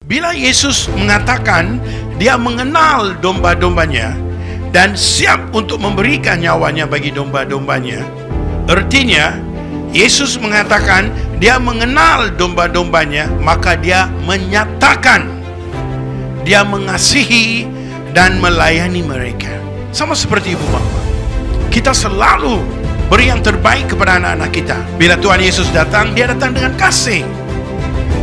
Bila Yesus mengatakan dia mengenal domba-dombanya dan siap untuk memberikan nyawanya bagi domba-dombanya, artinya Yesus mengatakan dia mengenal domba-dombanya, maka dia menyatakan dia mengasihi dan melayani mereka. Sama seperti ibu bapa, kita selalu beri yang terbaik kepada anak-anak kita. Bila Tuhan Yesus datang, dia datang dengan kasih.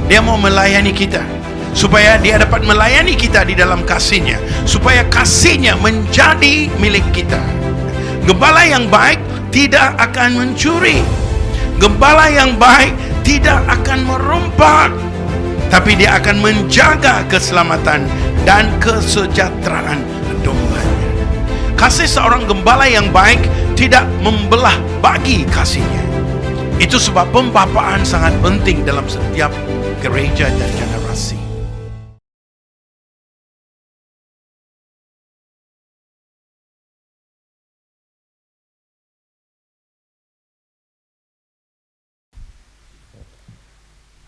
Dia mau melayani kita, supaya dia dapat melayani kita di dalam kasih-Nya, supaya kasih-Nya menjadi milik kita. Gembala yang baik tidak akan mencuri. Gembala yang baik tidak akan merompak, tapi dia akan menjaga keselamatan dan kesejahteraan dombanya. Kasih seorang gembala yang baik tidak membelah bagi kasih-Nya. Itu sebab pembapaan sangat penting dalam setiap gereja dan generasi.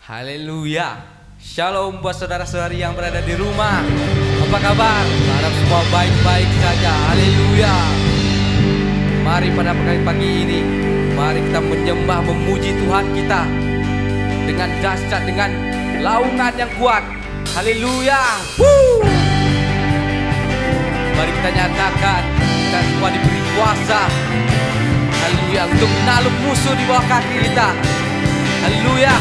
Haleluya. Shalom buat saudara-saudari yang berada di rumah. Apa kabar? Harap semua baik-baik saja. Haleluya. Mari pada pagi ini, mari kita menyembah, memuji Tuhan kita dengan dahsyat, dengan laungan yang kuat. Haleluya. Mari kita nyatakan kita semua diberi kuasa, haleluya, untuk menakluk musuh di bawah kaki kita. Haleluya.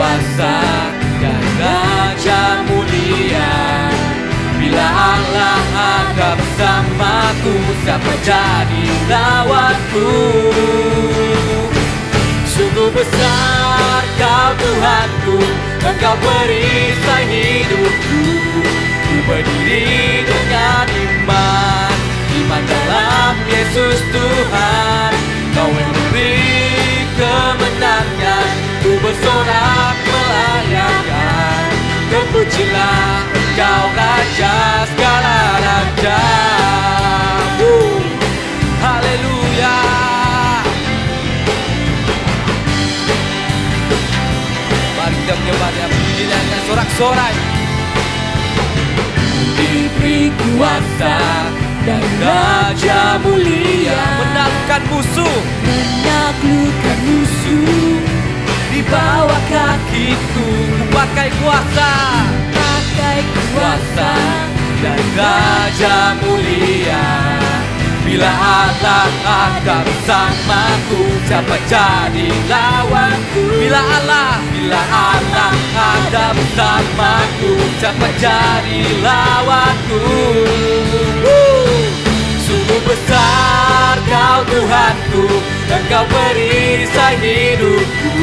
kuasa dan raja mulia. Bila Allah ada bersamaku, siapa jadi lawanku? Sungguh besar Kau Tuhanku, Engkau perisai hidupku. Ku berdiri dengan iman, iman dalam Yesus Tuhan. Kau yang memberi kemenangan, ku bersorak melayakan. Terpujilah Kau Raja segala raja. Haleluya. Mari kita menyembah Dia, puji Dia dengan sorak-sorai. Diberi kuasa dan raja mulia, menaklukkan musuh, menaklukkan musuh. Di bawah kakiku ku pakai kuasa dan raja mulia. Bila Allah ada bersamaku, siapa jadi lawanku? Bila Allah ada bersamaku, siapa jadi lawanku? Sungguh besar Kau Tuhanku, Engkau perisai hidupku.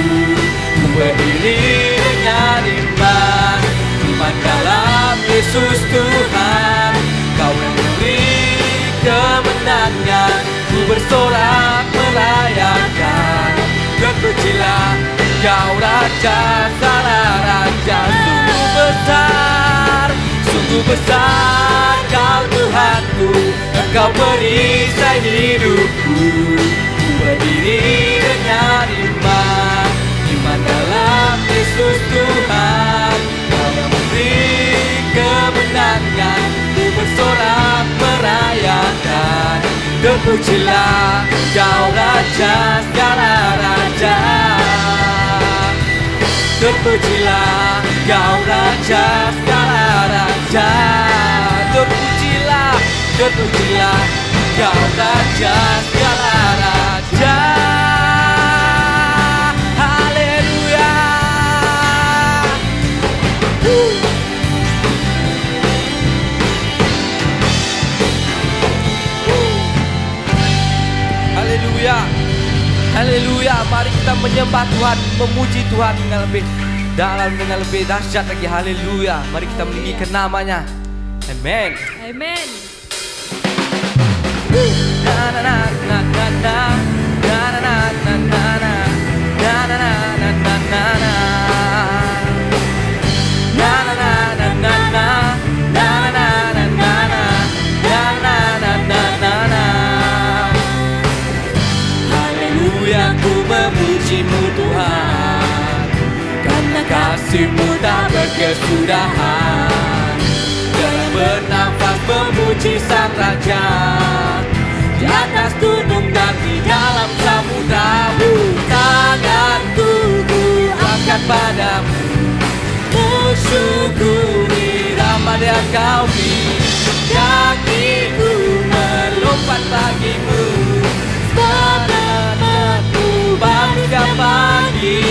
Ku berdiri dengan iman, iman dalam Yesus Tuhan. Kau yang memberi kemenangan, ku bersorak merayakan. Terpujilah Kau Raja segala raja. Sungguh besar Kau Tuhanku, Engkau perisai hidupku. Ku berdiri dengan iman, iman dalam Yesus Tuhan. Kau yang memberi kemenangan, ku bersorak merayakan. Terpujilah Kau Raja segala raja. Terpujilah Kau Raja segala raja. Terpujilah Kau Raja segala raja. Haleluya. Haleluya. Haleluya. Mari kita menyembah Tuhan, memuji Tuhan dengan lebih dalam, dengan lebih dahsyat lagi. Haleluya. Mari kita meninggikan namanya. Amen. Amen. Na na na na na na na na na na na na na na na na na na na. Na na na na na na na na na na na na na na. Haleluya, ku memuji-Mu Tuhan, karena kasih-Mu tak berkesudahan. Dalam bernafas memuji Sang Raja, di atas gunung dan di dalam samudra. Tanganku ku angkat padamu, bersyukuri rahmat-Nya Kau beri. Kakiku melompat bagimu, semangatku bangkit pagi.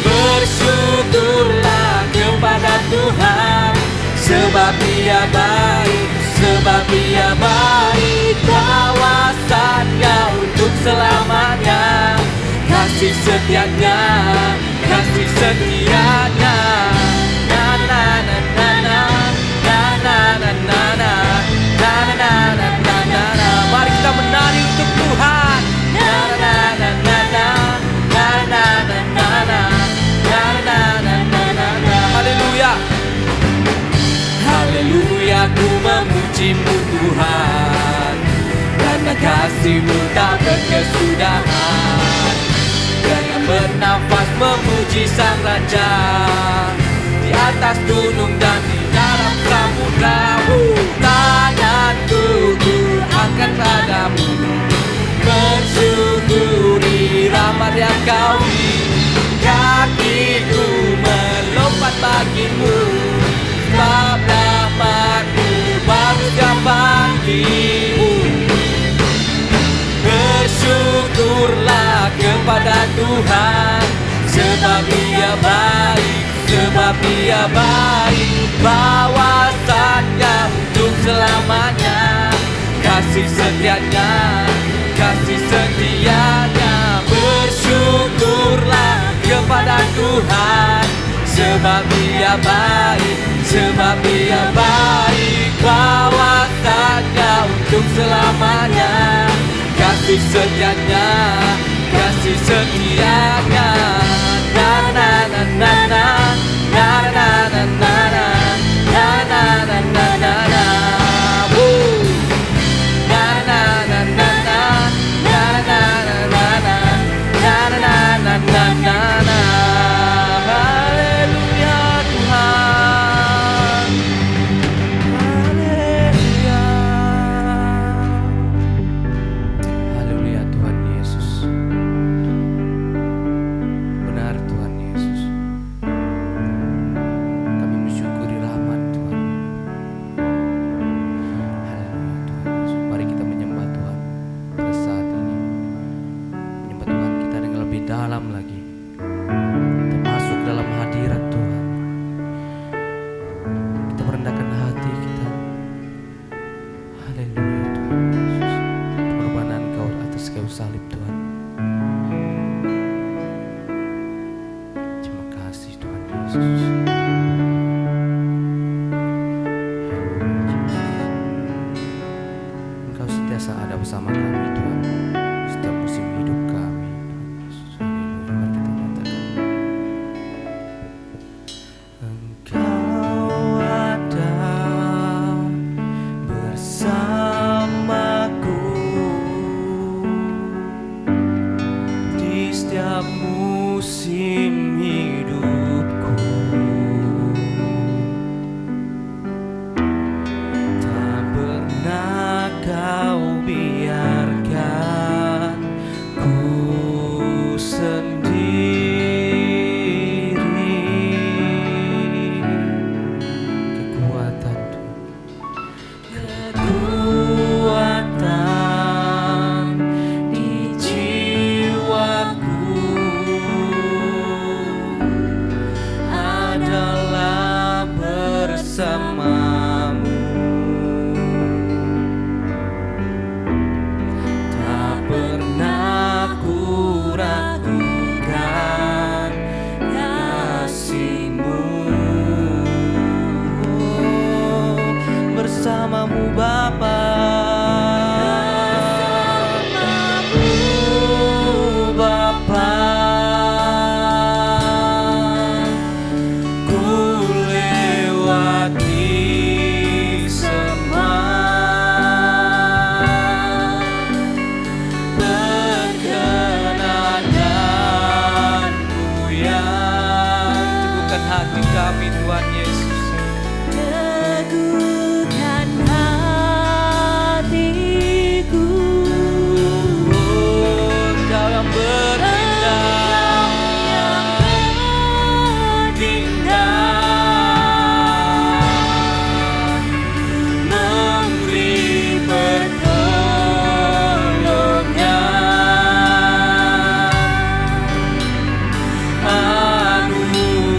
Bersyukurlah kepada Tuhan, sebab Dia baik, sebab Dia baik. Kawasannya untuk selamanya, kasih setianya, kasih setianya. Na na na na na na na na na na na na na na na na. Mari kita menari untuk Tuhan. Na na na na na na na na na na na na na na na. Haleluya. Haleluya, ku memuji-Mu Tuhan, karena kasih-Mu tak berkesudahan. Dengan bernafas memuji Sang Raja, di atas gunung dan di dalam samudra. Tanganku ku angkat padamu, bersyukuri rahmat-Nya Kau beri. Kakiku melompat bagimu, sebab rahmat-Mu baru setiap pagi. Bersyukurlah kepada Tuhan, sebab Dia baik, sebab Dia baik. Bahwasanya untuk selamanya, kasih setianya, kasih setianya. Bersyukurlah kepada Tuhan, sebab Dia baik, sebab Dia baik. Bahwasanya untuk selamanya, kasih setianya, kasih setianya. Na na na na na, na na na na na, na na na na na na. Woo. Na na na na na, na na na na na, na na na na na na. Haleluya Tuhan, haleluya, haleluya Tuhan Yesus. Benar Tuhan Yesus, kami mensyukuri rahmat Tuhan. Haleluya Tuhan Yesus. Mari kita menyembah Tuhan pada saat ini. Menyembah Tuhan kita dengan lebih dalam lagi. Kita masuk dalam hadirat Tuhan. Kita merendahkan hati kita. Haleluya Tuhan Yesus. Pengorbanan Kau atas kayu salib Tuhan. Terima kasih Tuhan Yesus. Engkau sentiasa ada bersama kami Tuhan, setiap musim hidup kami Tuhan Yesus. Haleluya. Mari kita nyatakan, Engkau ada bersamaku di setiap musim hidupku. Tak pernah Kau biarkan ku sendiri. Kekuatan Tuhan, kekuatan di jiwaku adalah bersamamu. Tak pernah ku ragukan kasih-Mu. Bersamamu Bapa, bersamamu Bapa, ku lewati semua perkenanan-Mu yang teguhkan hati kami Tuhan Yesus. Teguhkan hatiku, Engkau yang berindah, memberi pertolongan.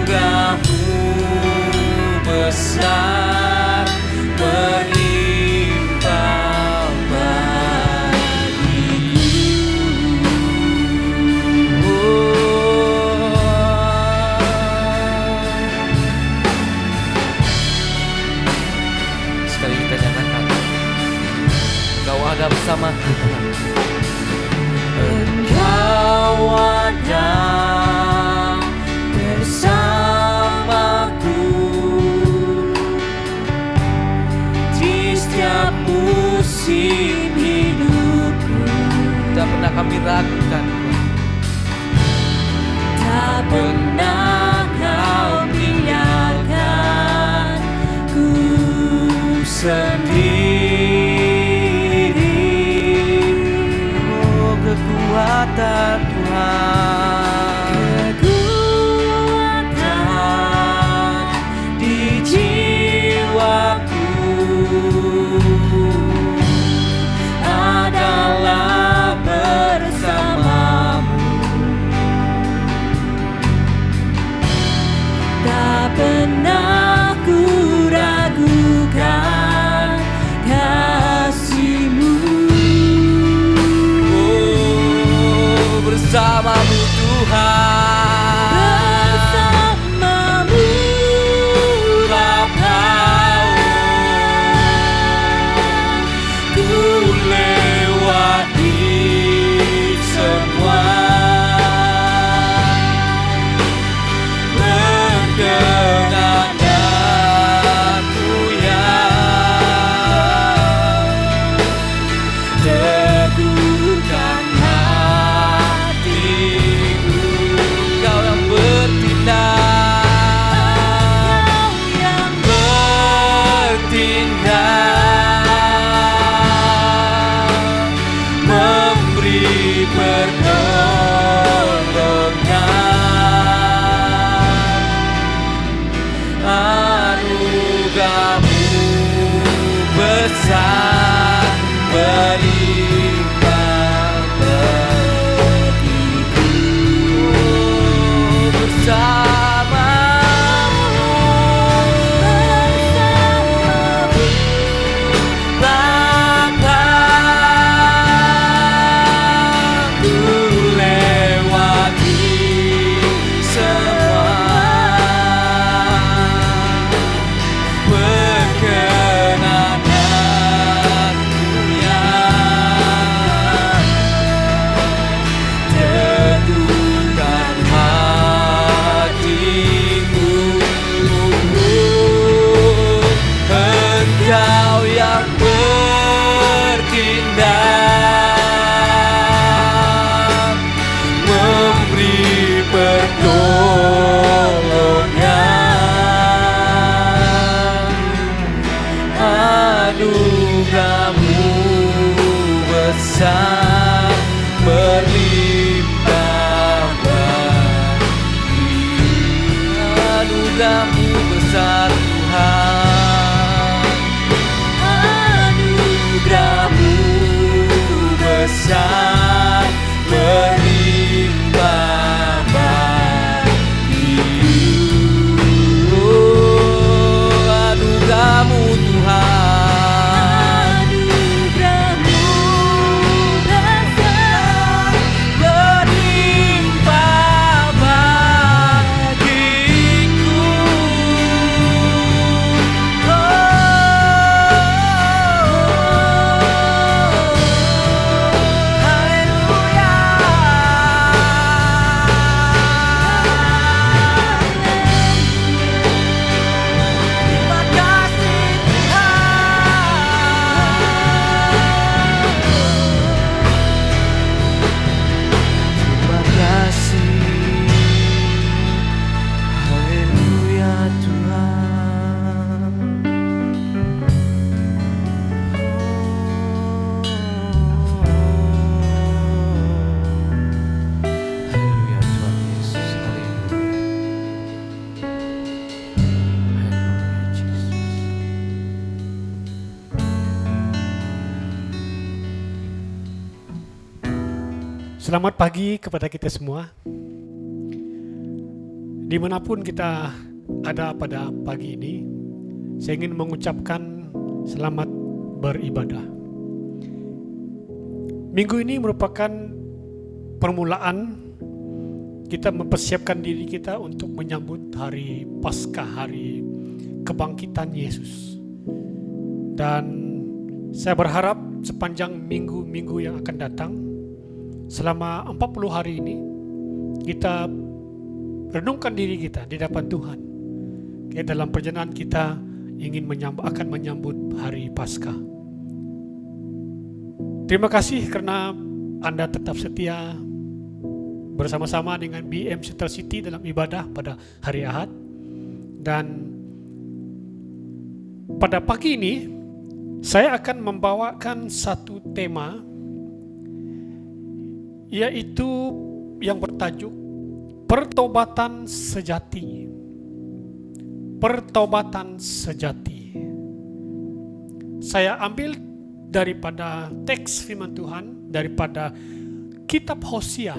anugerah-Mu besar, berlimpah bagiku. Sekali kita nyatakan, Engkau ada bersamaku Tuhan. Engkau ada bersamaku di setiap musim hidupku. Tak pernah kami ragukan Tuhan. Tak pernah Kau biarkan ku sendiri. Oh, kekuatan Tuhan, Kekuatan di jiwaku adalah bersamamu. besar berlimpah bagi. Anugerah-Mu besar Tuhan, Anugerah-Mu besar berlimpah bagi. oh, anugerah-Mu Tuhan, Anugerah-Mu besar berlimpah bagiku. Terima kasih Haleluya Tuhan. Haleluya Tuhan Yesus. Haleluya. Haleluya Yesus. Selamat pagi kepada kita semua. Dimanapun kita ada pada pagi ini, saya ingin mengucapkan selamat beribadah. Minggu ini merupakan permulaan kita mempersiapkan diri kita untuk menyambut hari Paskah, hari kebangkitan Yesus. Dan saya berharap sepanjang minggu-minggu yang akan datang, selama 40 hari ini, kita renungkan diri kita di hadapan Tuhan. Dalam perjalanan kita ingin akan menyambut hari Paskah. Terima kasih karena Anda tetap setia bersama-sama dengan BM Central City dalam ibadah pada hari Ahad. Dan pada pagi ini saya akan membawakan satu tema, yaitu yang bertajuk pertobatan sejati. Pertobatan sejati. Saya ambil daripada teks firman Tuhan daripada kitab Hosea.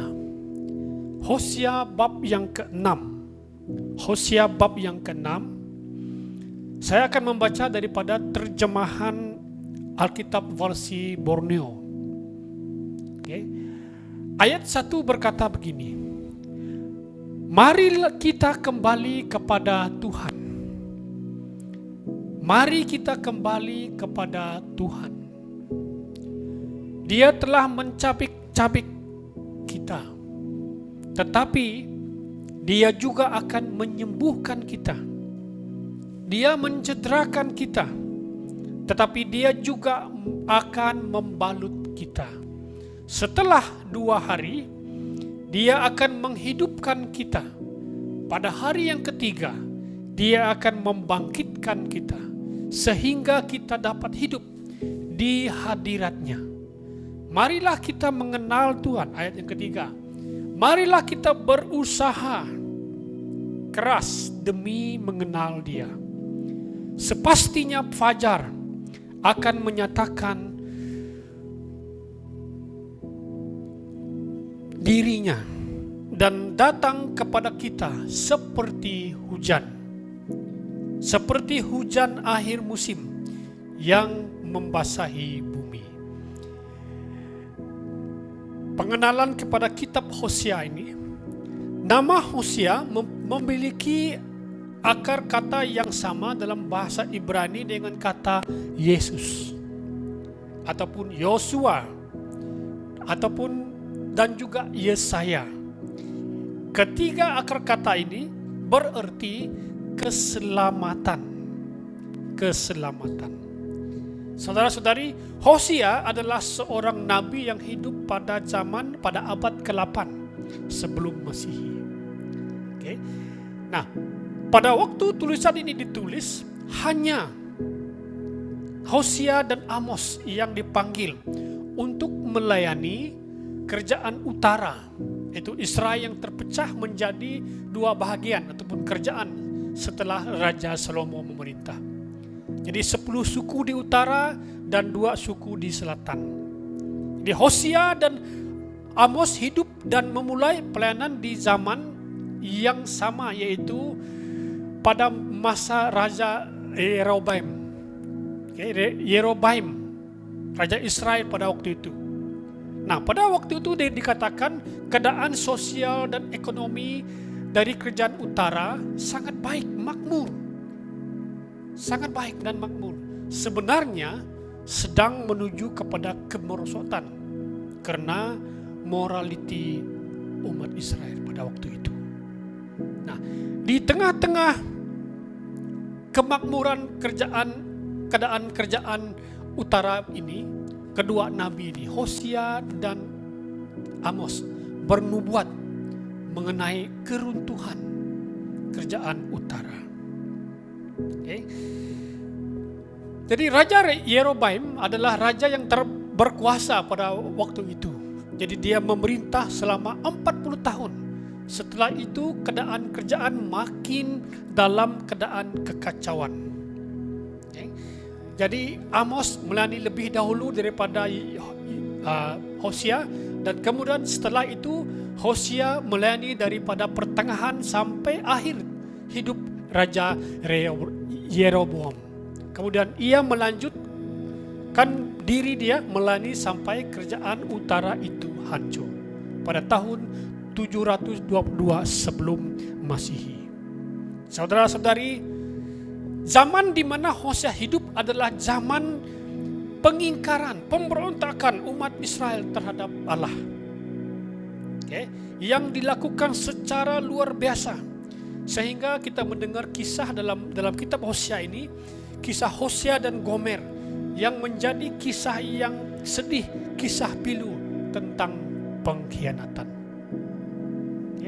Hosea bab yang ke-6. Hosea bab yang ke-6. Saya akan membaca daripada terjemahan Alkitab versi Borneo. Okay. Ayat 1 berkata begini. Mari kita kembali kepada Tuhan. Mari kita kembali kepada Tuhan. Dia telah mencabik-cabik kita, tetapi Dia juga akan menyembuhkan kita. Dia mencederakan kita, tetapi Dia juga akan membalut kita. Setelah 2 hari, Dia akan menghidupkan kita. Pada hari yang ketiga, Dia akan membangkitkan kita, sehingga kita dapat hidup di hadirat-Nya. Marilah kita mengenal Tuhan. Ayat yang ketiga. Marilah kita berusaha keras demi mengenal Dia. Sepastinya fajar akan menyatakan dirinya dan datang kepada kita seperti hujan. Seperti hujan akhir musim yang membasahi bumi. Pengenalan kepada kitab Hosea ini. Nama Hosea memiliki akar kata yang sama dalam bahasa Ibrani dengan kata Yesus ataupun Yosua ataupun dan juga Yesaya. Ketiga akar kata ini berarti keselamatan. Keselamatan. Saudara-saudari, Hosea adalah seorang nabi yang hidup pada abad ke-8 sebelum Masihi. Okay. Nah, pada waktu tulisan ini ditulis, hanya Hosea dan Amos yang dipanggil untuk melayani kerajaan utara, yaitu Israel yang terpecah menjadi dua bahagian ataupun kerajaan setelah Raja Salomo memerintah. Jadi 10 suku di utara dan 2 suku di selatan. Jadi Hosea dan Amos hidup dan memulai pelayanan di zaman yang sama, yaitu pada masa Raja Yeroboam. Yeroboam, Raja Israel pada waktu itu. Nah, pada waktu itu dikatakan keadaan sosial dan ekonomi dari kerajaan utara sangat baik, makmur. Sangat baik dan makmur. Sebenarnya sedang menuju kepada kemerosotan karena morality umat Israel pada waktu itu. Nah, di tengah-tengah kemakmuran keadaan kerajaan utara ini, kedua nabi ini, Hosea dan Amos, bernubuat mengenai keruntuhan kerajaan utara. Jadi Raja Yeroboam adalah raja yang berkuasa pada waktu itu. Jadi dia memerintah selama 40 tahun. Setelah itu keadaan kerajaan makin dalam keadaan kekacauan. Jadi Amos melayani lebih dahulu daripada Hosea, dan kemudian setelah itu Hosea melayani daripada pertengahan sampai akhir hidup Raja Yeroboam. Kemudian ia melanjutkan diri dia melayani sampai kerajaan utara itu hancur pada tahun 722 sebelum Masihi. Saudara-saudari, zaman di mana Hosea hidup adalah zaman pengingkaran, pemberontakan umat Israel terhadap Allah. Yang dilakukan secara luar biasa. Sehingga kita mendengar kisah dalam kitab Hosea ini, kisah Hosea dan Gomer yang menjadi kisah yang sedih, kisah pilu tentang pengkhianatan.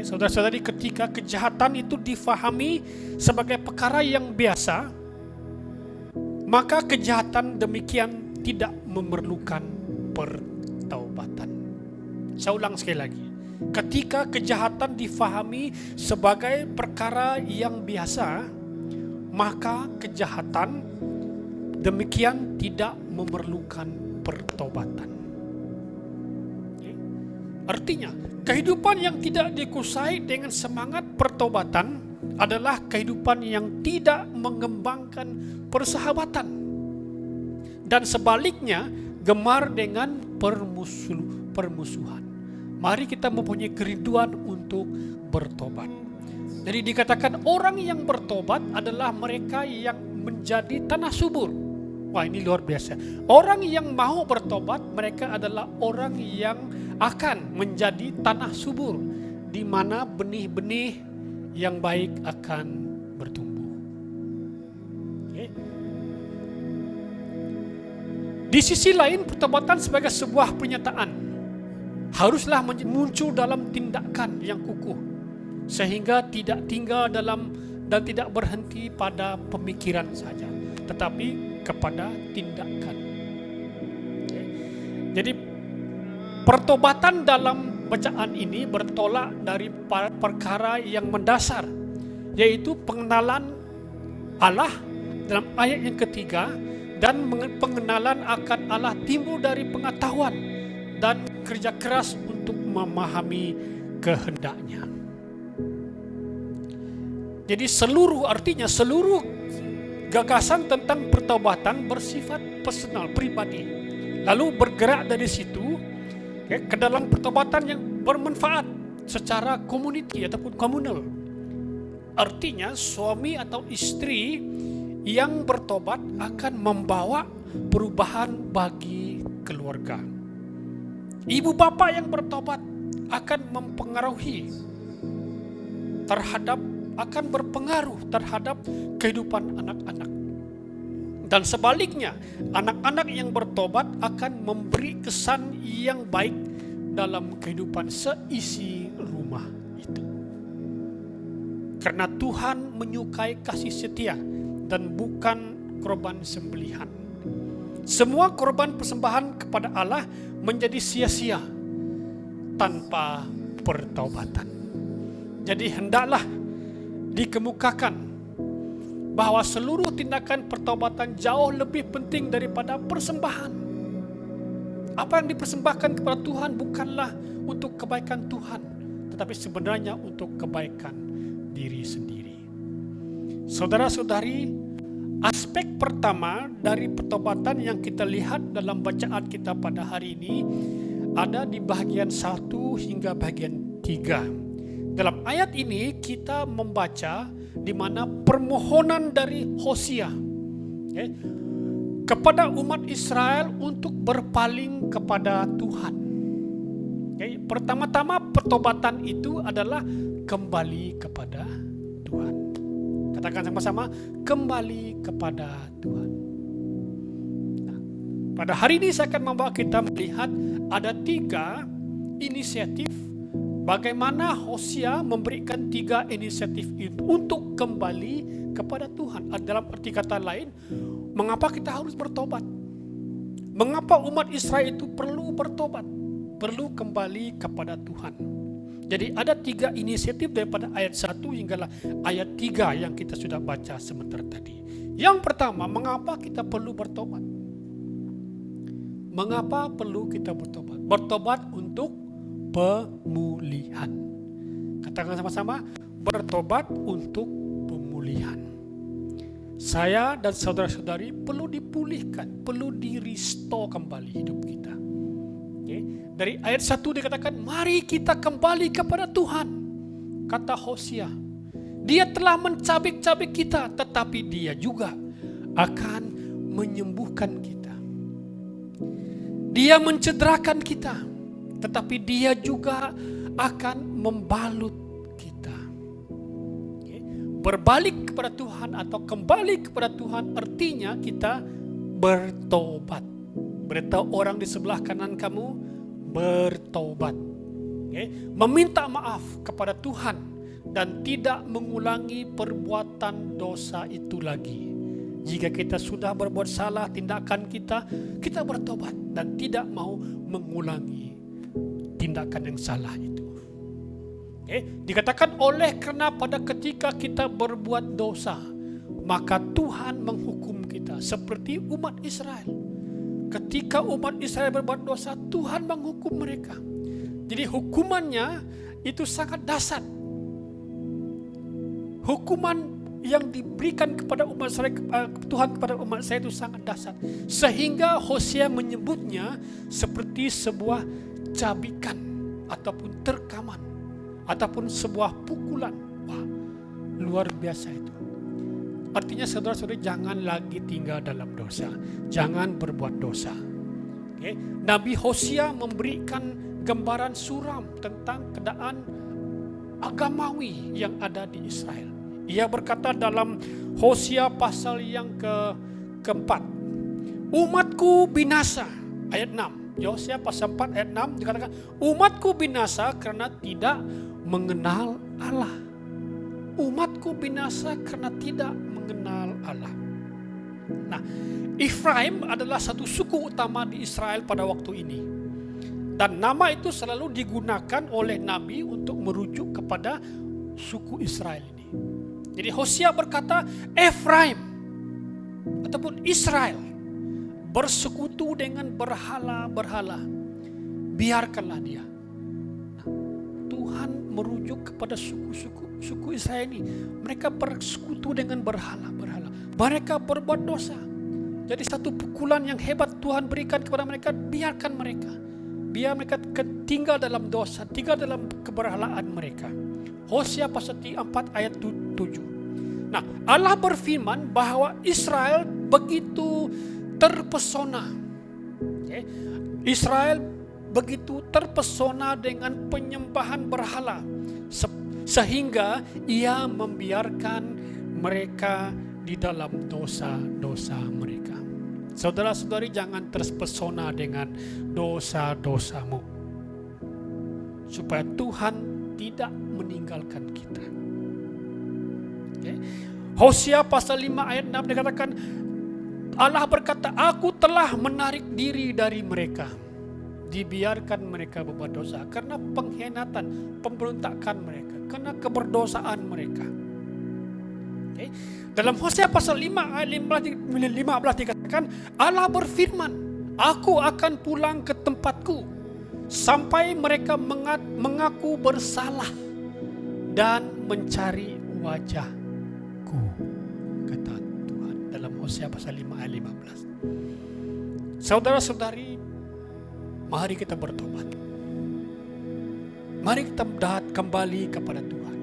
Saudara-saudari, ketika kejahatan itu difahami sebagai perkara yang biasa, maka kejahatan demikian tidak memerlukan pertaubatan. Saya ulang sekali lagi. Ketika kejahatan difahami sebagai perkara yang biasa, maka kejahatan demikian tidak memerlukan pertobatan. Artinya, kehidupan yang tidak dikuasai dengan semangat pertobatan adalah kehidupan yang tidak mengembangkan persahabatan. Dan sebaliknya, gemar dengan permusuhan. Mari kita mempunyai kerinduan untuk bertobat. Jadi dikatakan orang yang bertobat adalah mereka yang menjadi tanah subur. Wah, ini luar biasa. Orang yang mau bertobat, mereka adalah orang yang akan menjadi tanah subur, di mana benih-benih yang baik akan bertumbuh. Di sisi lain, pertobatan sebagai sebuah pernyataan haruslah muncul dalam tindakan yang kukuh, sehingga tidak tinggal dalam dan tidak berhenti pada pemikiran saja, tetapi kepada tindakan. Jadi pertobatan dalam bacaan ini bertolak dari perkara yang mendasar, yaitu pengenalan Allah dalam ayat yang ketiga, dan pengenalan akan Allah timbul dari pengetahuan dan kerja keras untuk memahami kehendaknya. Jadi seluruh gagasan tentang pertobatan bersifat personal, pribadi. Lalu bergerak dari situ ke dalam pertobatan yang bermanfaat secara community ataupun komunal. Artinya suami atau istri yang bertobat akan membawa perubahan bagi keluarga. Ibu bapa yang bertobat akan akan berpengaruh terhadap kehidupan anak-anak. Dan sebaliknya, anak-anak yang bertobat akan memberi kesan yang baik dalam kehidupan seisi rumah itu. Karena Tuhan menyukai kasih setia dan bukan korban sembelihan. Semua korban persembahan kepada Allah menjadi sia-sia tanpa pertobatan. Jadi hendaklah dikemukakan bahwa seluruh tindakan pertobatan jauh lebih penting daripada persembahan. Apa yang dipersembahkan kepada Tuhan bukanlah untuk kebaikan Tuhan, tetapi sebenarnya untuk kebaikan diri sendiri. Saudara-saudari, aspek pertama dari pertobatan yang kita lihat dalam bacaan kita pada hari ini ada di bahagian 1 hingga bahagian 3. Dalam ayat ini kita membaca di mana permohonan dari Hosea kepada umat Israel untuk berpaling kepada Tuhan. Pertama-tama pertobatan itu adalah kembali kepada Tuhan. Katakan sama-sama, kembali kepada Tuhan. Nah, pada hari ini saya akan membawa kita melihat ada 3 inisiatif bagaimana Hosea memberikan 3 inisiatif itu untuk kembali kepada Tuhan. Dalam arti kata lain, mengapa kita harus bertobat? Mengapa umat Israel itu perlu bertobat? Perlu kembali kepada Tuhan. Jadi ada 3 inisiatif daripada ayat 1 hingga ayat 3 yang kita sudah baca sebentar tadi. Yang pertama, mengapa kita perlu bertobat? Mengapa perlu kita bertobat? Bertobat untuk pemulihan. Katakan sama-sama, bertobat untuk pemulihan. Saya dan saudara-saudari perlu dipulihkan, perlu di-restore kembali hidup kita. Dari ayat 1 dikatakan, mari kita kembali kepada Tuhan. Kata Hosea, Dia telah mencabik-cabik kita, tetapi Dia juga akan menyembuhkan kita. Dia mencederakan kita, tetapi Dia juga akan membalut kita. Berbalik kepada Tuhan atau kembali kepada Tuhan artinya kita bertobat. Beritahu orang di sebelah kanan kamu, bertobat. Meminta maaf kepada Tuhan dan tidak mengulangi perbuatan dosa itu lagi. Jika kita sudah berbuat salah tindakan kita bertobat dan tidak mau mengulangi tindakan yang salah itu. Dikatakan oleh karena pada ketika kita berbuat dosa, maka Tuhan menghukum kita seperti umat Israel. Ketika umat Israel berbuat dosa, Tuhan menghukum mereka. Jadi hukumannya itu sangat dahsyat. Hukuman yang diberikan kepada umat Israel, Tuhan kepada umat Israel itu sangat dahsyat. Sehingga Hosea menyebutnya seperti sebuah cabikan ataupun terkaman ataupun sebuah pukulan. Wah, luar biasa itu. Artinya saudara-saudari jangan lagi tinggal dalam dosa. Jangan berbuat dosa. Nabi Hosea memberikan gambaran suram tentang keadaan agamawi yang ada di Israel. Ia berkata dalam Hosea pasal yang keempat, umatku binasa, ayat 6. Hosea pasal 4 ayat 6 dikatakan, umatku binasa karena tidak mengenal Allah. Umatku binasa karena tidak mengenal Allah. Nah, Efraim adalah satu suku utama di Israel pada waktu ini. Dan nama itu selalu digunakan oleh Nabi untuk merujuk kepada suku Israel ini. Jadi Hosea berkata, Efraim ataupun Israel bersekutu dengan berhala-berhala. Biarkanlah dia. Nah, Tuhan merujuk kepada suku Israel ini. Mereka bersekutu dengan berhala-berhala. Mereka berbuat dosa. Jadi satu pukulan yang hebat Tuhan berikan kepada mereka, biarkan mereka. Biar mereka tinggal dalam dosa, tinggal dalam keberhalaan mereka. Hosea pasal 4 ayat 7. Nah, Allah berfirman bahwa Israel begitu terpesona. Israel begitu terpesona dengan penyembahan berhala sehingga ia membiarkan mereka di dalam dosa-dosa mereka. Saudara-saudari, jangan terpesona dengan dosa-dosamu, supaya Tuhan tidak meninggalkan kita. Hosea pasal 5 ayat 6 dikatakan, Allah berkata, aku telah menarik diri dari mereka. Dibiarkan mereka berbuat dosa karena pengkhianatan, pemberontakan mereka, karena keberdosaan mereka. Okay. Dalam Hosea pasal 5 ayat 15 dikatakan, Allah berfirman, aku akan pulang ke tempatku sampai mereka mengaku bersalah dan mencari wajahku, kata Tuhan dalam Hosea pasal 5 ayat 15. Saudara-saudari, mari kita bertobat. Mari kita kembali kepada Tuhan.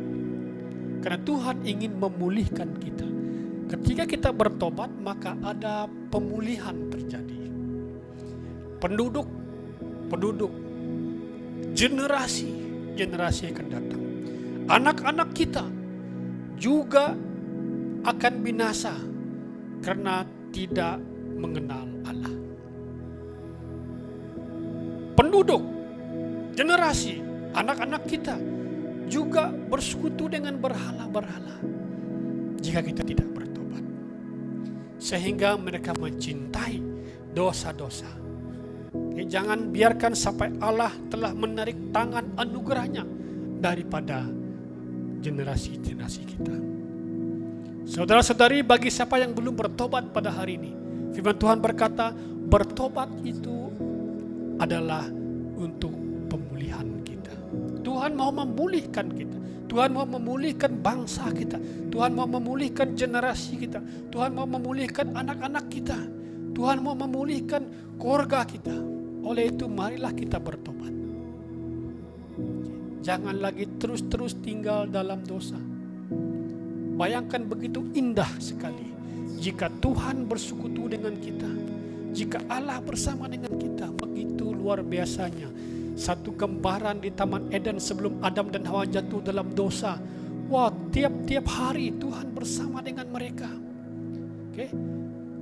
Karena Tuhan ingin memulihkan kita. Ketika kita bertobat, maka ada pemulihan terjadi. Penduduk, generasi akan datang. Anak-anak kita juga akan binasa karena tidak mengenal Allah. Penduduk, generasi, anak-anak kita juga bersekutu dengan berhala-berhala jika kita tidak bertobat. Sehingga mereka mencintai dosa-dosa. Jangan biarkan sampai Allah telah menarik tangan anugerahnya daripada generasi-generasi kita. Saudara-saudari, bagi siapa yang belum bertobat pada hari ini, firman Tuhan berkata, bertobat itu adalah untuk pemulihan kita. Tuhan mau memulihkan kita. Tuhan mau memulihkan bangsa kita. Tuhan mau memulihkan generasi kita. Tuhan mau memulihkan anak-anak kita. Tuhan mau memulihkan keluarga kita. Oleh itu, marilah kita bertobat. Jangan lagi terus-terus tinggal dalam dosa. Bayangkan begitu indah sekali jika Tuhan bersekutu dengan kita. Jika Allah bersama dengan kita, begitu luar biasanya. Satu gambaran di Taman Eden sebelum Adam dan Hawa jatuh dalam dosa. Wah, tiap-tiap hari Tuhan bersama dengan mereka. Oke?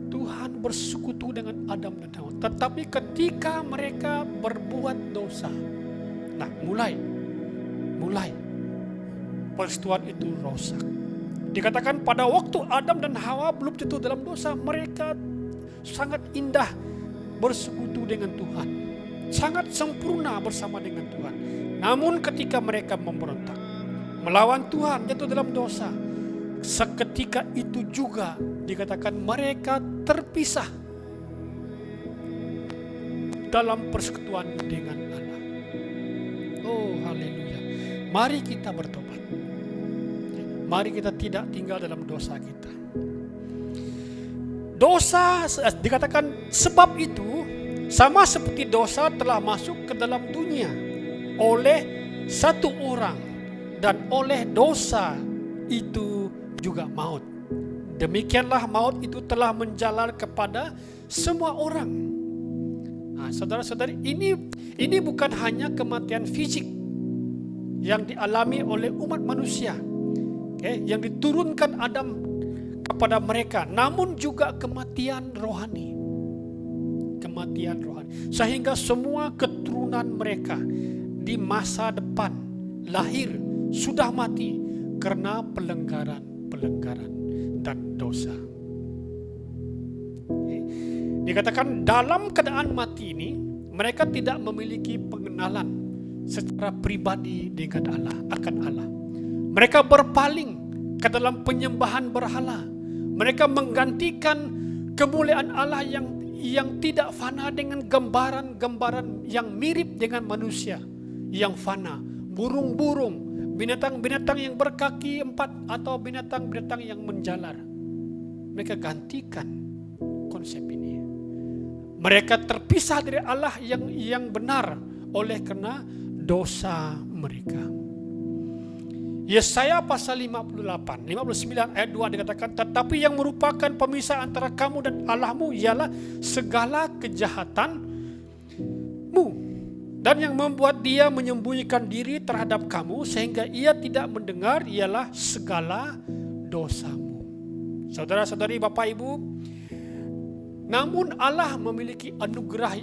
Tuhan bersekutu dengan Adam dan Hawa. Tetapi ketika mereka berbuat dosa, nah mulai persekutuan itu rosak. Dikatakan pada waktu Adam dan Hawa belum jatuh dalam dosa, mereka sangat indah bersekutu dengan Tuhan, sangat sempurna bersama dengan Tuhan. Namun ketika mereka memberontak, melawan Tuhan, jatuh dalam dosa, seketika itu juga dikatakan mereka terpisah dalam persekutuan dengan Allah. Oh, haleluya. Mari kita bertobat. Mari kita tidak tinggal dalam dosa kita. Dosa, dikatakan sebab itu, sama seperti dosa telah masuk ke dalam dunia oleh satu orang, dan oleh dosa itu juga maut. Demikianlah maut itu telah menjalar kepada semua orang. Nah, saudara-saudari, ini bukan hanya kematian fisik yang dialami oleh umat manusia, yang diturunkan Adam kepada mereka, namun juga kematian rohani. Sehingga semua keturunan mereka di masa depan lahir sudah mati karena pelanggaran dan dosa. Dikatakan dalam keadaan mati ini, mereka tidak memiliki pengenalan secara pribadi dengan Allah, akan Allah. Mereka berpaling ke dalam penyembahan berhala. Mereka menggantikan kemuliaan Allah yang tidak fana dengan gambaran-gambaran yang mirip dengan manusia yang fana. Burung-burung, binatang-binatang yang berkaki 4 atau binatang-binatang yang menjalar. Mereka gantikan konsep ini. Mereka terpisah dari Allah yang benar oleh karena dosa mereka. Yesaya pasal 59 ayat 2 dikatakan, tetapi yang merupakan pemisah antara kamu dan Allahmu ialah segala kejahatanmu, dan yang membuat dia menyembunyikan diri terhadap kamu sehingga ia tidak mendengar ialah segala dosamu. Saudara-saudari, Bapak Ibu, namun Allah memiliki anugerah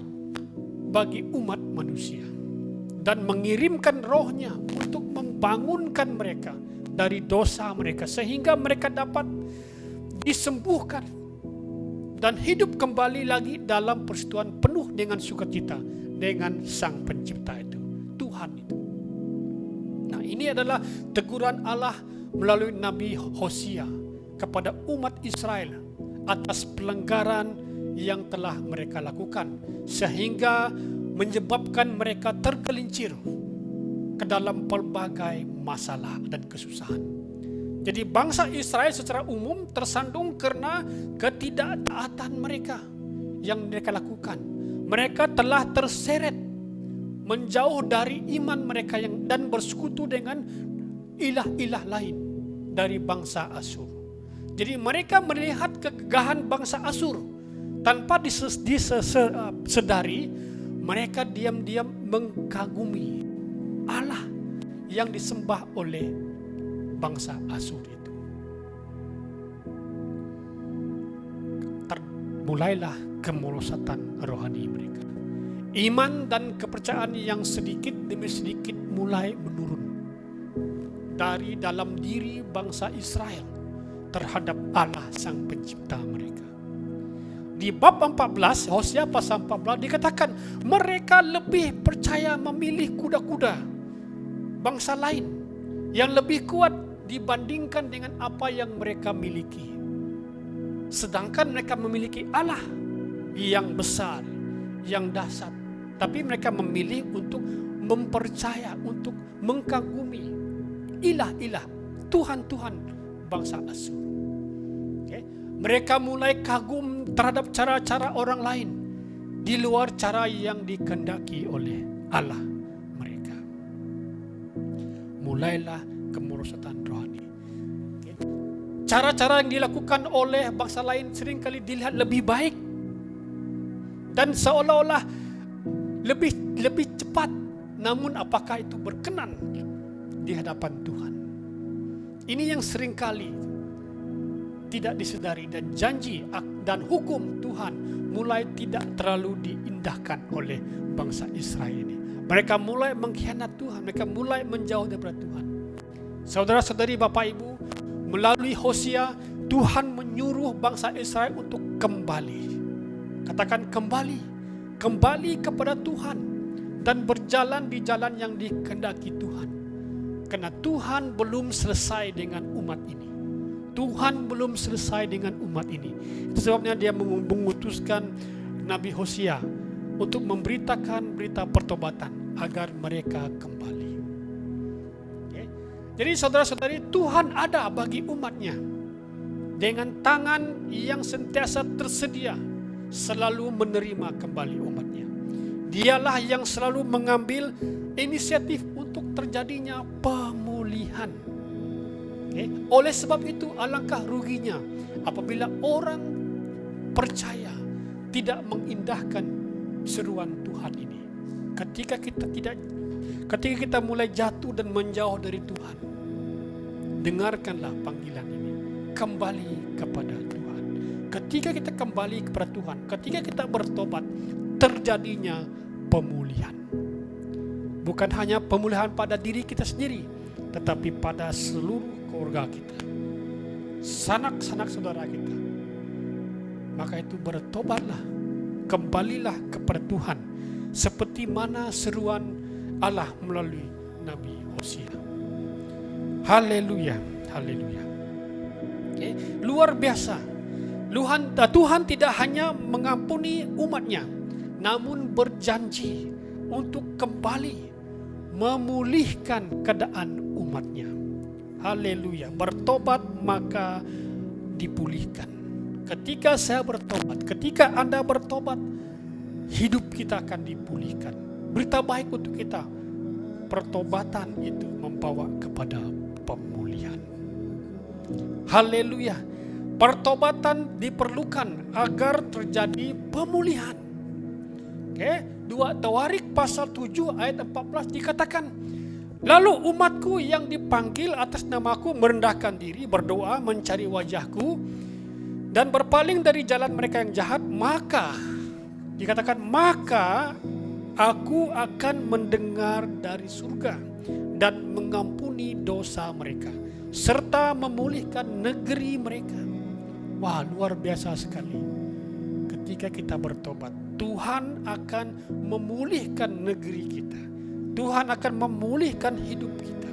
bagi umat manusia dan mengirimkan rohnya untuk membangunkan mereka dari dosa mereka sehingga mereka dapat disembuhkan dan hidup kembali lagi dalam persekutuan penuh dengan sukacita dengan Sang Pencipta itu, Tuhan itu. Nah, ini adalah teguran Allah melalui Nabi Hosea kepada umat Israel atas pelanggaran yang telah mereka lakukan, sehingga menyebabkan mereka tergelincir ke dalam pelbagai masalah dan kesusahan. Jadi bangsa Israel secara umum tersandung karena ketidaktaatan mereka yang mereka lakukan. Mereka telah terseret menjauh dari iman mereka dan bersekutu dengan ilah-ilah lain dari bangsa Asyur. Jadi mereka melihat kegegahan bangsa Asyur tanpa disedari, mereka diam-diam mengkagumi Allah yang disembah oleh bangsa Asyur itu. Mulailah kemerosatan rohani mereka. Iman dan kepercayaan yang sedikit demi sedikit mulai menurun dari dalam diri bangsa Israel terhadap Allah Sang Pencipta mereka. Di bab 14, Hosea pasal 14 dikatakan mereka lebih percaya memilih kuda-kuda bangsa lain yang lebih kuat dibandingkan dengan apa yang mereka miliki. Sedangkan mereka memiliki Allah yang besar, yang dahsyat, tapi mereka memilih untuk mempercaya, untuk mengkagumi ilah-ilah, Tuhan-Tuhan bangsa Asyur. Okay? Mereka mulai kagum terhadap cara-cara orang lain di luar cara yang dikehendaki oleh Allah mereka. Mulailah kemerosatan rohani. Okay. Cara-cara yang dilakukan oleh bangsa lain seringkali dilihat lebih baik dan seolah-olah lebih cepat. Namun apakah itu berkenan di hadapan Tuhan? Ini yang seringkali tidak disedari, dan janji dan hukum Tuhan mulai tidak terlalu diindahkan oleh bangsa Israel ini. Mereka mulai mengkhianat Tuhan, mereka mulai menjauh daripada Tuhan. Saudara-saudari, Bapak Ibu, melalui Hosea, Tuhan menyuruh bangsa Israel untuk kembali. Katakan kembali. Kembali kepada Tuhan dan berjalan di jalan yang dikehendaki Tuhan. Karena Tuhan belum selesai dengan umat ini. Tuhan belum selesai dengan umat ini. Itu sebabnya dia mengutuskan Nabi Hosea untuk memberitakan berita pertobatan agar mereka kembali. Jadi saudara-saudari, Tuhan ada bagi umatnya dengan tangan yang sentiasa tersedia selalu menerima kembali umatnya. Dialah yang selalu mengambil inisiatif untuk terjadinya pemulihan. Okay? Oleh sebab itu alangkah ruginya apabila orang percaya tidak mengindahkan seruan Tuhan ini. Ketika kita mulai jatuh dan menjauh dari Tuhan, dengarkanlah panggilan ini. Kembali kepada Tuhan. Ketika kita kembali kepada Tuhan, ketika kita bertobat, terjadinya pemulihan. Bukan hanya pemulihan pada diri kita sendiri, tetapi pada seluruh keluarga kita, sanak-sanak saudara kita. Maka itu bertobatlah, kembalilah kepada Tuhan, seperti mana seruan Allah melalui Nabi Hosea. Haleluya, haleluya. Okay. Luar biasa. Tuhan tidak hanya mengampuni umatnya, namun berjanji untuk kembali memulihkan keadaan umatnya. Haleluya. Bertobat maka dipulihkan. Ketika saya bertobat, ketika Anda bertobat, hidup kita akan dipulihkan. Berita baik untuk kita, pertobatan itu membawa kepada pemulihan. Haleluya. Pertobatan diperlukan agar terjadi pemulihan. Oke, 2 Tawarik pasal 7 ayat 14 dikatakan, lalu umatku yang dipanggil atas namaku merendahkan diri, berdoa, mencari wajahku, dan berpaling dari jalan mereka yang jahat, maka dikatakan, maka aku akan mendengar dari surga dan mengampuni dosa mereka, serta memulihkan negeri mereka. Wah, luar biasa sekali. ketika kita bertobat, Tuhan akan memulihkan negeri kita. Tuhan akan memulihkan hidup kita.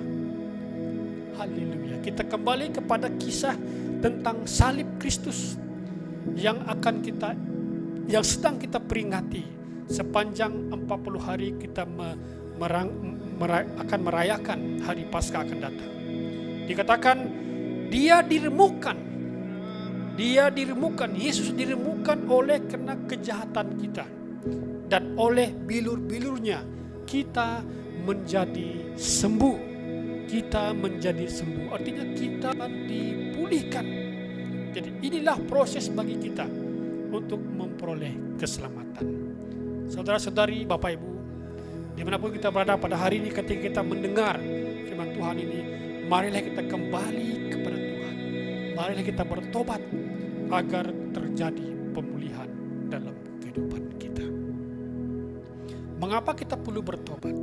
Haleluya. Kita kembali kepada kisah tentang salib Kristus yang sedang kita peringati sepanjang 40 hari kita akan merayakan hari Paskah akan datang. Dikatakan dia diremukkan, Yesus diremukkan oleh karena kejahatan kita, dan oleh bilur-bilurnya kita menjadi sembuh. Artinya kita dipulihkan. Jadi inilah proses bagi kita untuk memperoleh keselamatan. Saudara-saudari, Bapak Ibu, dimanapun kita berada pada hari ini, ketika kita mendengar firman Tuhan ini, marilah kita kembali kepada Tuhan. Marilah kita bertobat agar terjadi pemulihan dalam kehidupan kita. Mengapa kita perlu bertobat?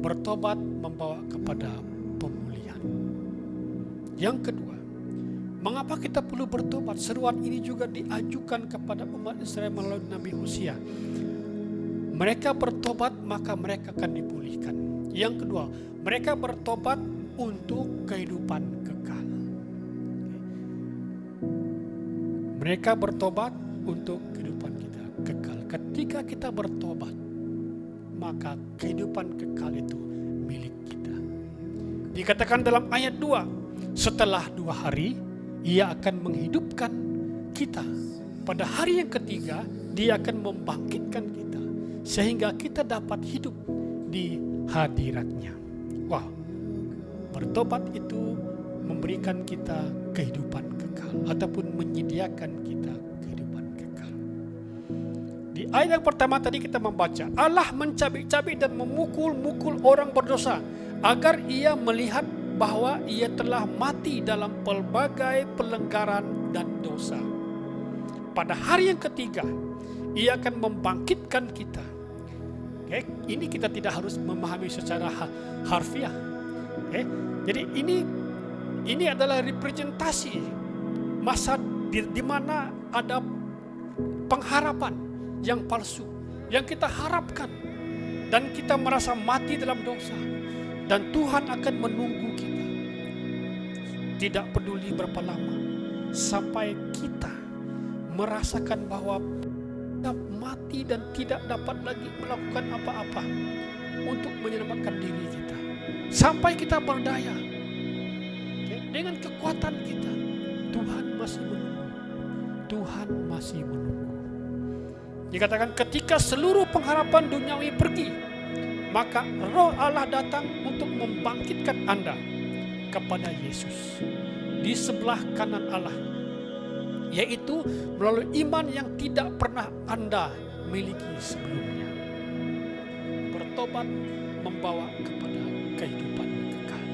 Bertobat membawa kepada pemulihan. Yang kedua, mengapa kita perlu bertobat? Seruan ini juga diajukan kepada umat Israel melalui Nabi Hosea. Mereka bertobat maka mereka akan dipulihkan. Yang kedua, mereka bertobat untuk kehidupan kekal. Mereka bertobat untuk kehidupan kita kekal. Ketika kita bertobat, maka kehidupan kekal itu milik kita. Dikatakan dalam ayat 2, setelah 2 hari, Ia akan menghidupkan kita. Pada hari yang ketiga, Dia akan membangkitkan kita, sehingga kita dapat hidup di hadirat-Nya. Wah, bertobat itu memberikan kita kehidupan kekal, ataupun menyediakan kita kehidupan kekal. Di ayat yang pertama tadi kita membaca, Allah mencabik-cabik dan memukul-mukul orang berdosa, agar ia melihat bahwa ia telah mati dalam pelbagai pelanggaran dan dosa. Pada hari yang ketiga, Ia akan membangkitkan kita. Okay? Ini kita tidak harus memahami secara harfiah. Okay? Jadi ini adalah representasi masa di mana ada pengharapan yang palsu, yang kita harapkan, dan kita merasa mati dalam dosa, dan Tuhan akan menunggu kita. Tidak peduli berapa lama, sampai kita merasakan bahwa kita mati dan tidak dapat lagi melakukan apa-apa untuk menyelamatkan diri kita. Sampai kita berdaya, dengan kekuatan kita, Tuhan masih menunggu. Tuhan masih menunggu. Dikatakan ketika seluruh pengharapan duniawi pergi, maka Roh Allah datang untuk membangkitkan Anda kepada Yesus di sebelah kanan Allah, yaitu melalui iman yang tidak pernah Anda miliki sebelumnya. Bertobat membawa kepada kehidupan kekal.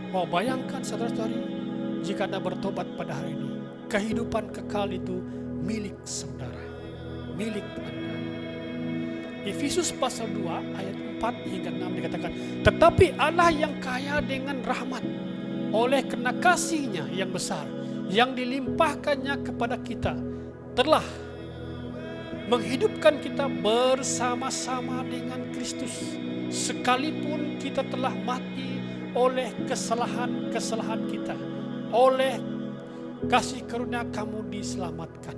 Mau bayangkan saudara-saudari, jika Anda bertobat pada hari ini, kehidupan kekal itu milik saudara, milik Anda. Efesus pasal 2 ayat 4 hingga 6 dikatakan, tetapi Allah yang kaya dengan rahmat, oleh karena kasih-Nya yang besar, yang dilimpahkannya kepada kita, telah menghidupkan kita bersama-sama dengan Kristus, sekalipun kita telah mati oleh kesalahan-kesalahan kita. Oleh kasih karunia kamu diselamatkan.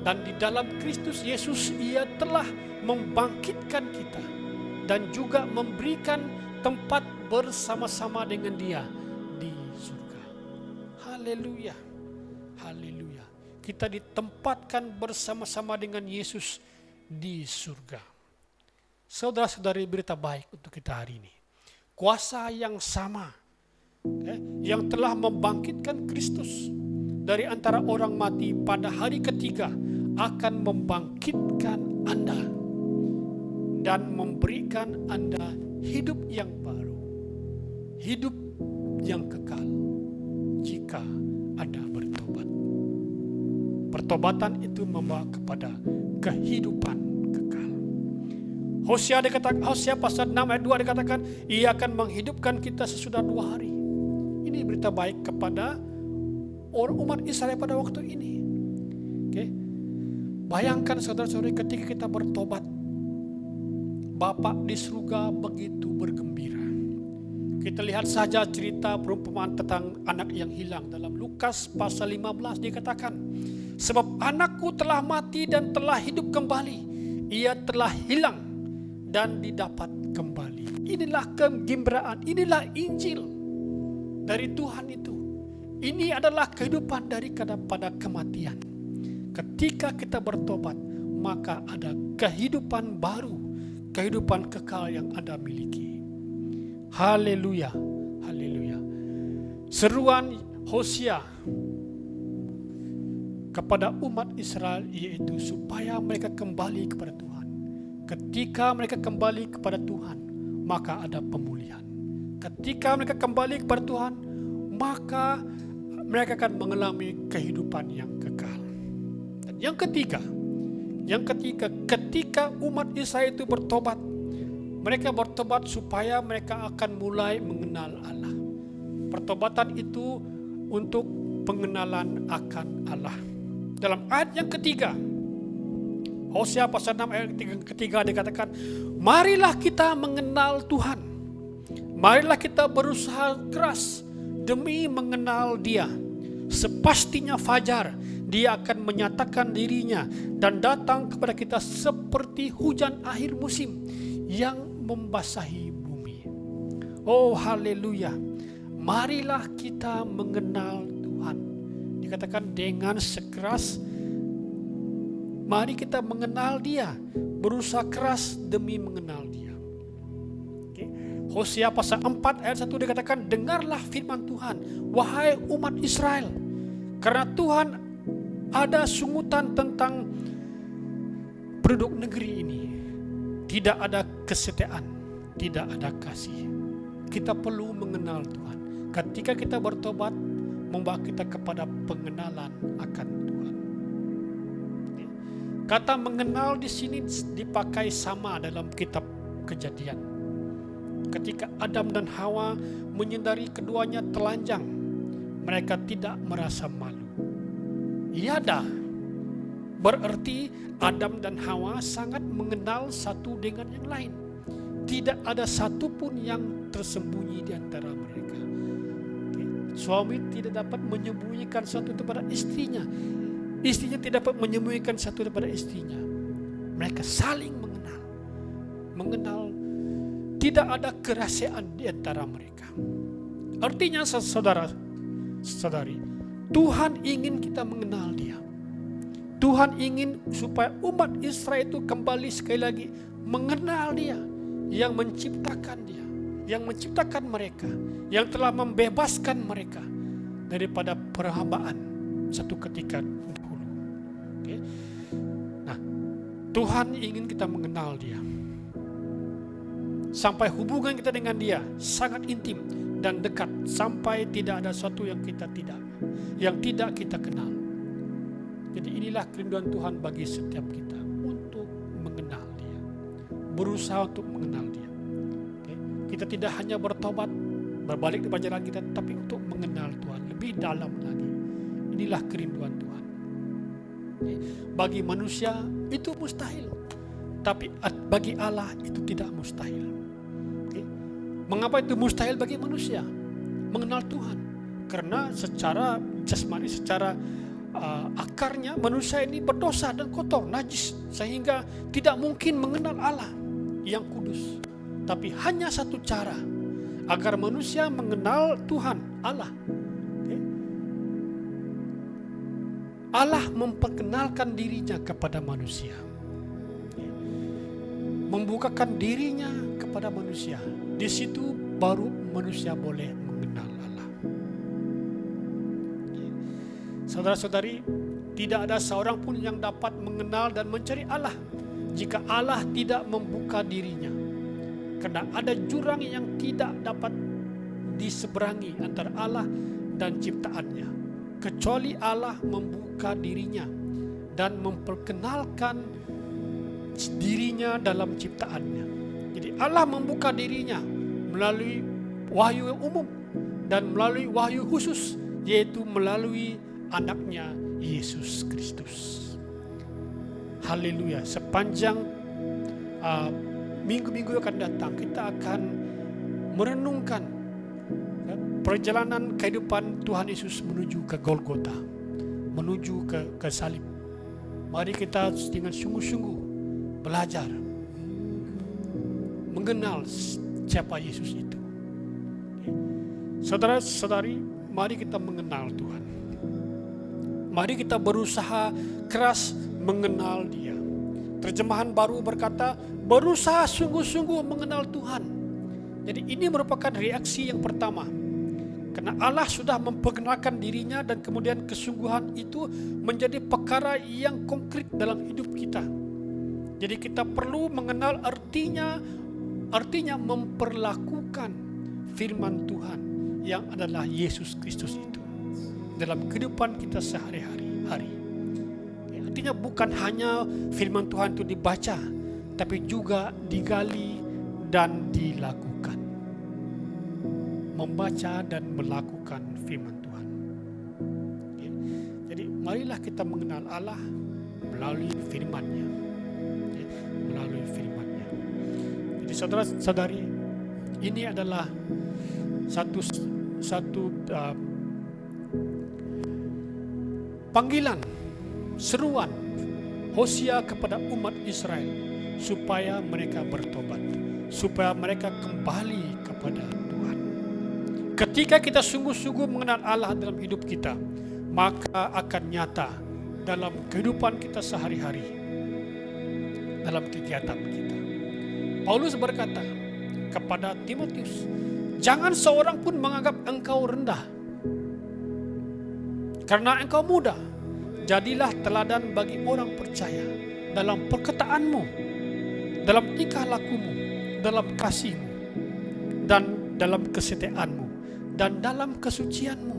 Dan di dalam Kristus Yesus Ia telah membangkitkan kita dan juga memberikan tempat bersama-sama dengan Dia di surga. Haleluya. Haleluya. Kita ditempatkan bersama-sama dengan Yesus di surga. Saudara-saudari, berita baik untuk kita hari ini. Kuasa yang sama yang telah membangkitkan Kristus dari antara orang mati pada hari ketiga akan membangkitkan Anda dan memberikan Anda hidup yang baru, hidup yang kekal jika Anda bertobat. Pertobatan itu membawa kepada kehidupan kekal. Hosea pasal 6 ayat 2 dikatakan, Ia akan menghidupkan kita sesudah 2 hari. Ini berita baik kepada orang umat Israel pada waktu ini. Okay. Bayangkan saudara-saudari, ketika kita bertobat, Bapa di surga begitu bergembira. Kita lihat saja cerita perumpamaan tentang anak yang hilang dalam Lukas pasal 15 dikatakan, sebab anakku telah mati dan telah hidup kembali, ia telah hilang dan didapat kembali. Inilah kegembiraan, inilah Injil dari Tuhan itu. Ini adalah kehidupan daripada kematian. Ketika kita bertobat, maka ada kehidupan baru, kehidupan kekal yang Anda miliki. Haleluya, haleluya. Seruan Hosea kepada umat Israel yaitu supaya mereka kembali kepada Tuhan. Ketika mereka kembali kepada Tuhan, maka ada pemulihan. Ketika mereka kembali kepada Tuhan, maka mereka akan mengalami kehidupan yang kekal. Dan yang ketiga, ketika umat Israel itu bertobat, mereka bertobat supaya mereka akan mulai mengenal Allah. Pertobatan itu untuk pengenalan akan Allah. Dalam ayat yang ketiga, Hosea pasal 6 ayat ketiga dikatakan, marilah kita mengenal Tuhan. Marilah kita berusaha keras demi mengenal Dia. Sepastinya fajar Dia akan menyatakan dirinya dan datang kepada kita seperti hujan akhir musim yang membasahi bumi. Oh haleluya. Marilah kita mengenal Tuhan. Dikatakan dengan sekeras, mari kita mengenal Dia, berusaha keras demi mengenal Dia. Okay. Hosea pasal 4 ayat 1 dikatakan, dengarlah firman Tuhan, wahai umat Israel, karena Tuhan ada sungutan tentang penduduk negeri ini. Tidak ada kesetiaan, tidak ada kasih. Kita perlu mengenal Tuhan. Ketika kita bertobat, membawa kita kepada pengenalan akan Tuhan. Kata mengenal di sini dipakai sama dalam kitab Kejadian. Ketika Adam dan Hawa menyadari keduanya telanjang, mereka tidak merasa malu. Yada, berarti Adam dan Hawa sangat mengenal satu dengan yang lain. Tidak ada satupun yang tersembunyi di antara mereka. Suami tidak dapat menyembunyikan satu daripada istrinya. Istrinya tidak dapat menyembunyikan satu daripada istrinya. Mereka saling mengenal. Mengenal, tidak ada kerahasiaan di antara mereka. Artinya saudara-saudari, Tuhan ingin kita mengenal Dia. Tuhan ingin supaya umat Israel itu kembali sekali lagi mengenal Dia, yang menciptakan Dia, yang menciptakan mereka, yang telah membebaskan mereka daripada perhambaan satu ketika dahulu. Okay. Nah, Tuhan ingin kita mengenal Dia, sampai hubungan kita dengan Dia sangat intim dan dekat, sampai tidak ada sesuatu yang tidak kita kenal. Jadi inilah kerinduan Tuhan bagi setiap kita untuk mengenal Dia, berusaha untuk mengenal Dia. Okay. Kita tidak hanya bertobat, berbalik di jalan kita, tapi untuk mengenal Tuhan lebih dalam lagi. Inilah kerinduan Tuhan. Okay. Bagi manusia itu mustahil, tapi bagi Allah itu tidak mustahil. Okay. Mengapa itu mustahil bagi manusia mengenal Tuhan? Karena secara jasmani, secara akarnya manusia ini berdosa dan kotor, najis, sehingga tidak mungkin mengenal Allah yang kudus. Tapi hanya satu cara agar manusia mengenal Tuhan Allah. Okay. Allah memperkenalkan dirinya kepada manusia. Okay. Membukakan dirinya kepada manusia. Di situ baru manusia boleh mengenal Allah. Saudara-saudari, tidak ada seorang pun yang dapat mengenal dan mencari Allah jika Allah tidak membuka dirinya. Karena ada jurang yang tidak dapat diseberangi antara Allah dan ciptaannya, kecuali Allah membuka dirinya dan memperkenalkan dirinya dalam ciptaannya. Jadi Allah membuka dirinya melalui wahyu yang umum dan melalui wahyu khusus, yaitu melalui anaknya Yesus Kristus. haleluya, sepanjang minggu-minggu akan datang kita akan merenungkan perjalanan kehidupan Tuhan Yesus menuju ke Golgota, menuju ke salib. Mari kita dengan sungguh-sungguh belajar mengenal siapa Yesus itu. Saudara-saudari, mari kita mengenal Tuhan. Mari kita berusaha keras mengenal Dia. Terjemahan baru berkata, berusaha sungguh-sungguh mengenal Tuhan. Jadi ini merupakan reaksi yang pertama. Karena Allah sudah memperkenalkan dirinya dan kemudian kesungguhan itu menjadi perkara yang konkret dalam hidup kita. Jadi kita perlu mengenal artinya memperlakukan firman Tuhan yang adalah Yesus Kristus itu dalam kehidupan kita sehari-hari. Artinya bukan hanya firman Tuhan itu dibaca, tapi juga digali dan dilakukan. Membaca dan melakukan firman Tuhan. Jadi marilah kita mengenal Allah melalui firman-Nya. Melalui firman-Nya. Jadi saudara-saudari, ini adalah satu panggilan, seruan Hosea kepada umat Israel supaya mereka bertobat, supaya mereka kembali kepada Tuhan. Ketika kita sungguh-sungguh mengenal Allah dalam hidup kita, maka akan nyata dalam kehidupan kita sehari-hari, dalam kegiatan kita. Paulus berkata kepada Timotius, jangan seorang pun menganggap engkau rendah karena engkau muda. Jadilah teladan bagi orang percaya dalam perkataanmu, dalam tingkah lakumu, dalam kasihmu, dan dalam kesetiaanmu, dan dalam kesucianmu.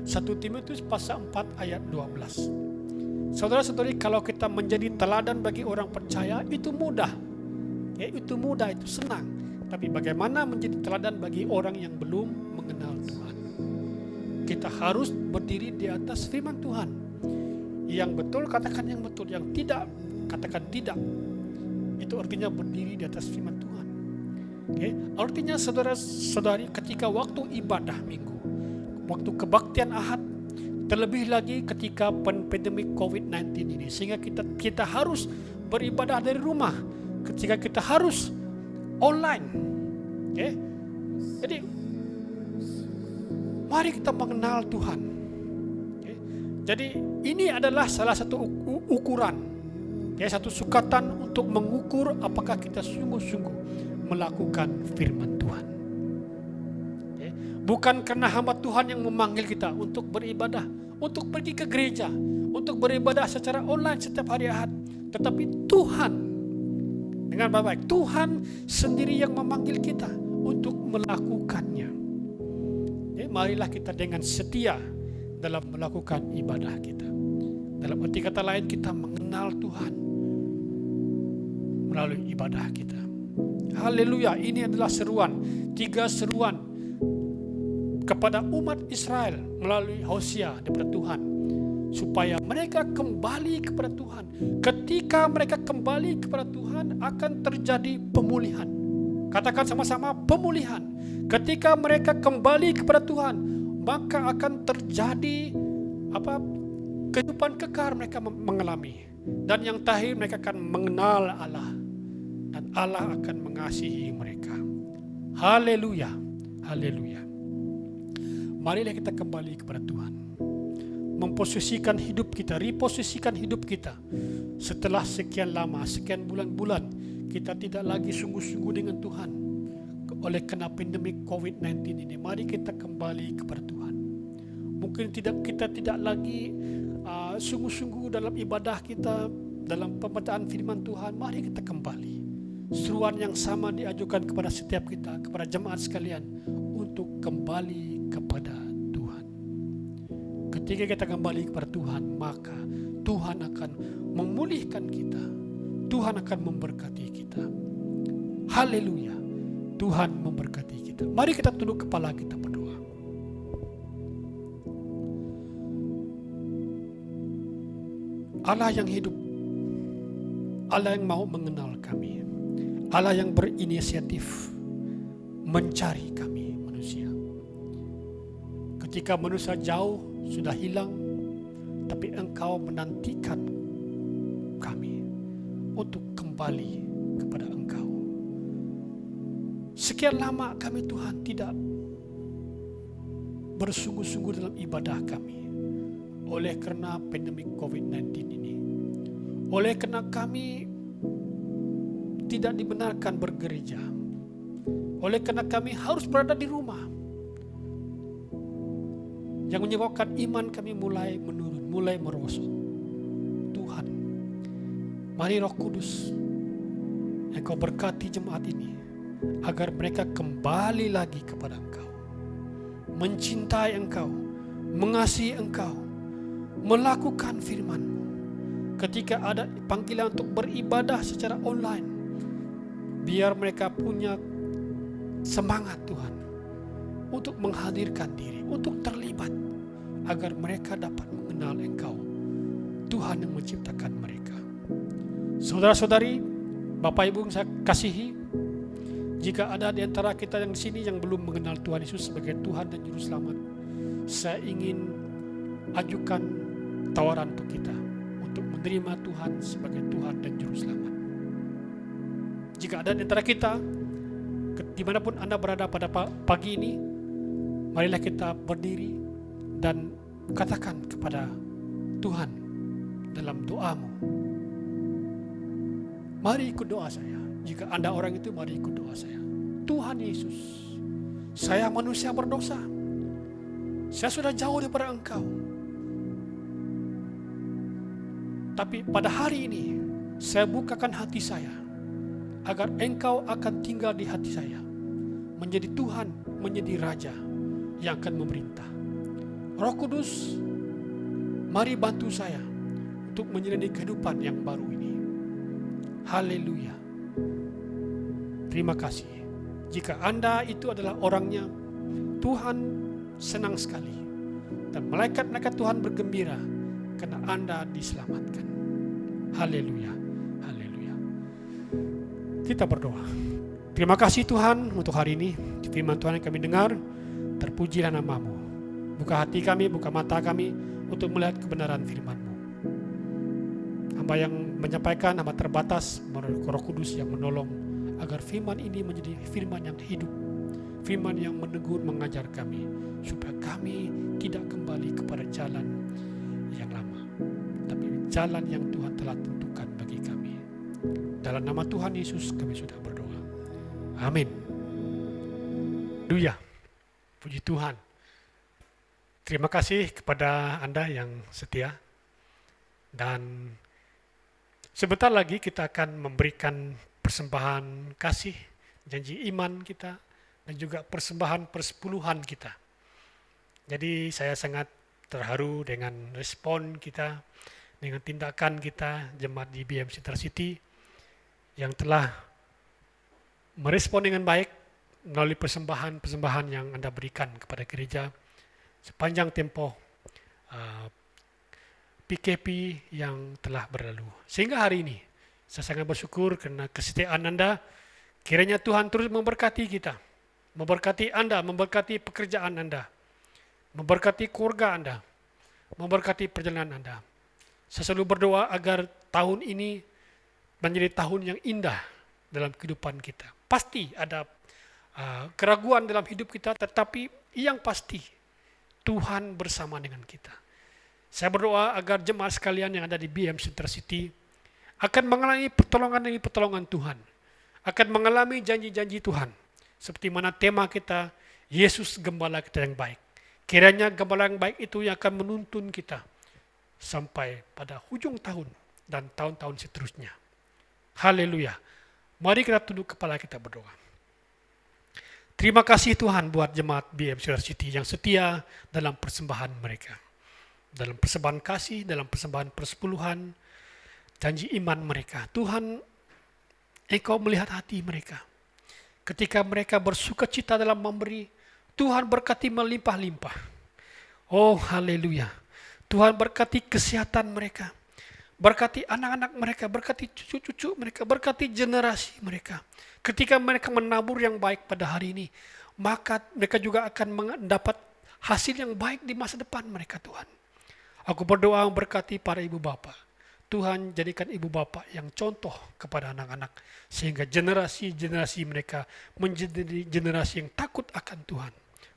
1 Timotius pasal 4 ayat 12. Saudara-saudari, kalau kita menjadi teladan bagi orang percaya, itu mudah. Itu mudah, itu senang. Tapi bagaimana menjadi teladan bagi orang yang belum mengenal Tuhan? Kita harus berdiri di atas firman Tuhan. Yang betul katakan yang betul, yang tidak katakan tidak. Itu artinya berdiri di atas firman Tuhan. Artinya saudara-saudari, ketika waktu ibadah minggu, waktu kebaktian Ahad, terlebih lagi ketika pandemi COVID-19 ini, sehingga kita harus beribadah dari rumah, ketika kita harus online. Jadi mari kita mengenal Tuhan. Jadi ini adalah salah satu ukuran, satu sukatan untuk mengukur apakah kita sungguh-sungguh melakukan firman Tuhan. Bukan karena hamba Tuhan yang memanggil kita untuk beribadah, untuk pergi ke gereja, untuk beribadah secara online setiap hari Ahad, tetapi Tuhan, dengan baik-baik, Tuhan sendiri yang memanggil kita untuk melakukannya. Marilah kita dengan setia dalam melakukan ibadah kita. Dalam arti kata lain, kita mengenal Tuhan melalui ibadah kita. Haleluya, ini adalah seruan, 3 seruan kepada umat Israel melalui Hosea daripada Tuhan, supaya mereka kembali kepada Tuhan. Ketika mereka kembali kepada Tuhan, akan terjadi pemulihan. Katakan sama-sama, pemulihan. Ketika mereka kembali kepada Tuhan, maka akan terjadi kehidupan kekal mereka mengalami. Dan yang terakhir, mereka akan mengenal Allah, dan Allah akan mengasihi mereka. Haleluya, haleluya. Marilah kita kembali kepada Tuhan, memposisikan hidup kita, reposisikan hidup kita. Setelah sekian lama, sekian bulan-bulan, kita tidak lagi sungguh-sungguh dengan Tuhan oleh kena pandemik COVID-19 ini. Mari kita kembali kepada Tuhan. Mungkin kita tidak lagi sungguh-sungguh dalam ibadah kita, dalam pembacaan firman Tuhan. Mari kita kembali. Seruan yang sama diajukan kepada setiap kita, kepada jemaat sekalian, untuk kembali kepada Tuhan. Ketika kita kembali kepada Tuhan, maka Tuhan akan memulihkan kita. Tuhan akan memberkati kita. Haleluya. Tuhan memberkati kita. Mari kita tunduk kepala kita berdoa. Allah yang hidup, Allah yang mau mengenal kami. Allah yang berinisiatif mencari kami manusia. Ketika manusia jauh sudah hilang, tapi Engkau menantikan kami untuk kembali kepada Engkau. Sekian lama kami Tuhan tidak bersungguh-sungguh dalam ibadah kami oleh karena pandemik COVID-19 ini. Oleh karena kami tidak dibenarkan bergereja. Oleh karena kami harus berada di rumah. Yang menyebabkan iman kami mulai menurun, mulai merosot. Tuhan, mari Roh Kudus, Engkau berkati jemaat ini agar mereka kembali lagi kepada Engkau, mencintai Engkau, mengasihi Engkau, melakukan firman-Mu. Ketika ada panggilan untuk beribadah secara online, biar mereka punya semangat Tuhan untuk menghadirkan diri, untuk terlibat, agar mereka dapat mengenal Engkau, Tuhan yang menciptakan mereka. Saudara-saudari, Bapak Ibu yang saya kasihi, jika ada di antara kita yang di sini yang belum mengenal Tuhan Yesus sebagai Tuhan dan Juru Selamat, saya ingin ajukan tawaran untuk kita untuk menerima Tuhan sebagai Tuhan dan Juru Selamat. Jika ada di antara kita, dimanapun Anda berada pada pagi ini, marilah kita berdiri dan katakan kepada Tuhan dalam doamu. Mari ikut doa saya. Jika Anda orang itu, mari ikut doa saya. Tuhan Yesus, saya manusia berdosa. Saya sudah jauh daripada Engkau. Tapi pada hari ini, saya bukakan hati saya, agar Engkau akan tinggal di hati saya, menjadi Tuhan, menjadi Raja yang akan memerintah. Roh Kudus, mari bantu saya untuk menjalani kehidupan yang baru ini. Haleluya. Terima kasih. Jika Anda itu adalah orangnya, Tuhan senang sekali. Dan malaikat-malaikat Tuhan bergembira karena Anda diselamatkan. Haleluya. Haleluya. Kita berdoa. Terima kasih Tuhan untuk hari ini. Firman Tuhan yang kami dengar, terpujilah nama-Mu. Buka hati kami, buka mata kami untuk melihat kebenaran firman-Mu. Hamba yang menyampaikan, hamba terbatas, Roh Kudus yang menolong agar firman ini menjadi firman yang hidup, firman yang menegur, mengajar kami, supaya kami tidak kembali kepada jalan yang lama, tapi jalan yang Tuhan telah tentukan bagi kami. Dalam nama Tuhan Yesus kami sudah berdoa. Amin. Haleluya. Puji Tuhan. Terima kasih kepada Anda yang setia. Dan sebentar lagi kita akan memberikan persembahan kasih, janji iman kita, dan juga persembahan persepuluhan kita. Jadi saya sangat terharu dengan respon kita, dengan tindakan kita, jemaat di BMC Intercity, yang telah merespon dengan baik melalui persembahan-persembahan yang Anda berikan kepada gereja sepanjang tempoh PKP yang telah berlalu. Sehingga hari ini, saya sangat bersyukur karena kesetiaan Anda. Kiranya Tuhan terus memberkati kita, memberkati Anda, memberkati pekerjaan Anda, memberkati keluarga Anda, memberkati perjalanan Anda. Saya selalu berdoa agar tahun ini menjadi tahun yang indah dalam kehidupan kita. Pasti ada keraguan dalam hidup kita, tetapi yang pasti Tuhan bersama dengan kita. Saya berdoa agar jemaat sekalian yang ada di BMC Intercity akan mengalami pertolongan demi pertolongan Tuhan, akan mengalami janji-janji Tuhan. Seperti mana tema kita, Yesus Gembala kita yang baik. Kiranya gembala yang baik itu yang akan menuntun kita sampai pada hujung tahun dan tahun-tahun seterusnya. Haleluya. Mari kita tunduk kepala kita berdoa. Terima kasih Tuhan buat jemaat BMC Intercity yang setia dalam persembahan mereka. Dalam persembahan kasih, dalam persembahan persepuluhan, janji iman mereka. Tuhan, Engkau melihat hati mereka. Ketika mereka bersuka cita dalam memberi, Tuhan berkati melimpah-limpah. Oh haleluya. Tuhan berkati kesehatan mereka. Berkati anak-anak mereka, berkati cucu-cucu mereka, berkati generasi mereka. Ketika mereka menabur yang baik pada hari ini, maka mereka juga akan mendapat hasil yang baik di masa depan mereka, Tuhan. Aku berdoa berkati para ibu bapa. Tuhan jadikan ibu bapa yang contoh kepada anak-anak, sehingga generasi-generasi mereka menjadi generasi yang takut akan Tuhan,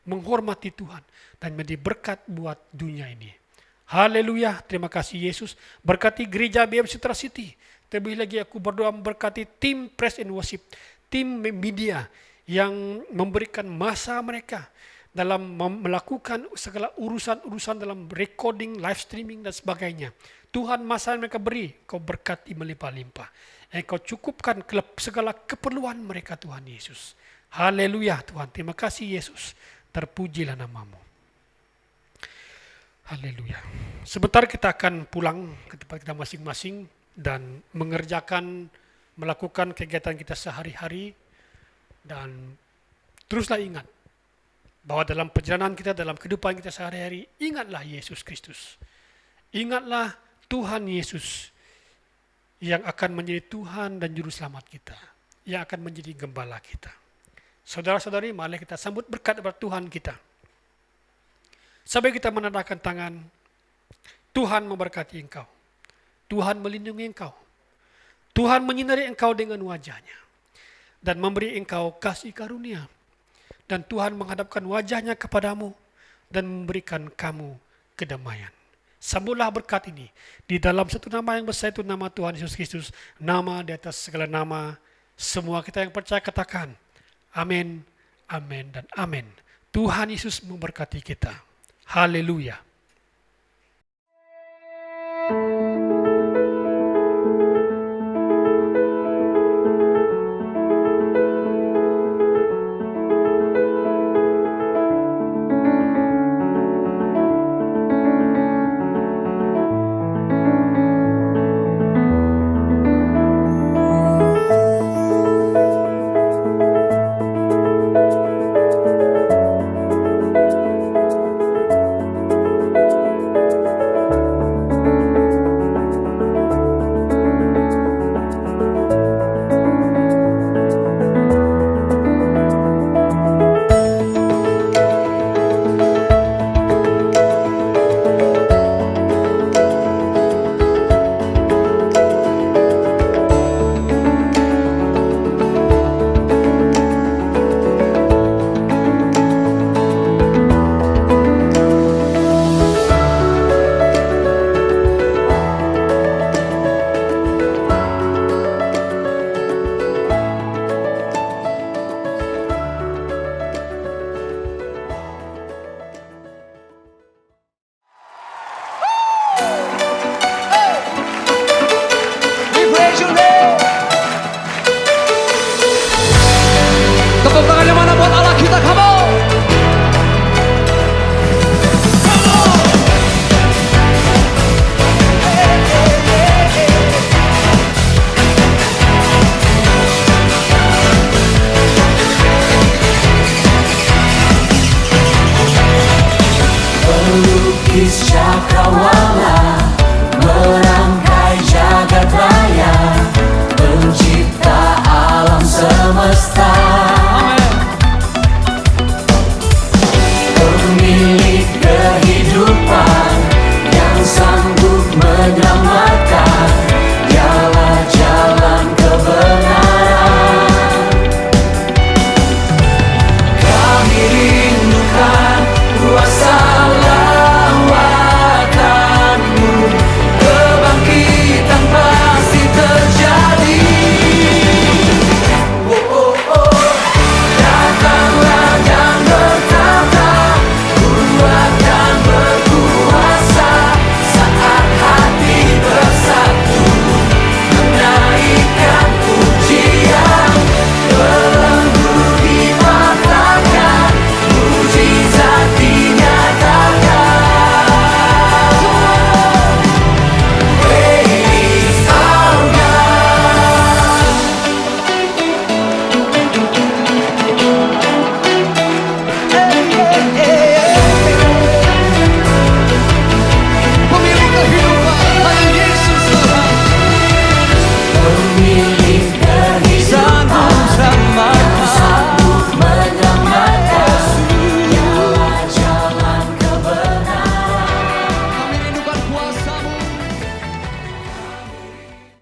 menghormati Tuhan, dan menjadi berkat buat dunia ini. Haleluya, terima kasih Yesus. Berkati gereja BM Citra City. Terlebih lagi aku berdoa memberkati tim Praise and Worship, tim media yang memberikan masa mereka dalam melakukan segala urusan-urusan dalam recording, live streaming dan sebagainya. Tuhan masa yang mereka beri, Kau berkati melimpah-limpah. Kau cukupkan segala keperluan mereka, Tuhan Yesus. Haleluya Tuhan, terima kasih Yesus. Terpujilah namamu. Haleluya. Sebentar kita akan pulang ke tempat kita masing-masing dan melakukan kegiatan kita sehari-hari. Dan teruslah ingat bahwa dalam perjalanan kita, dalam kehidupan kita sehari-hari, ingatlah Yesus Kristus. Ingatlah Tuhan Yesus yang akan menjadi Tuhan dan Juru Selamat kita, yang akan menjadi gembala kita. Saudara-saudari, mari kita sambut berkat dari Tuhan kita. Sampai kita menadahkan tangan, Tuhan memberkati engkau. Tuhan melindungi engkau. Tuhan menyinari engkau dengan wajahnya dan memberi engkau kasih karunia. Dan Tuhan menghadapkan wajahnya kepadamu dan memberikan kamu kedamaian. Sambutlah berkat ini di dalam satu nama yang besar, itu nama Tuhan Yesus Kristus, nama di atas segala nama. Semua kita yang percaya katakan amin, amin, dan amin. Tuhan Yesus memberkati kita. Haleluya. Tepuk tangan yang mana buat Allah kita, come on. Melukis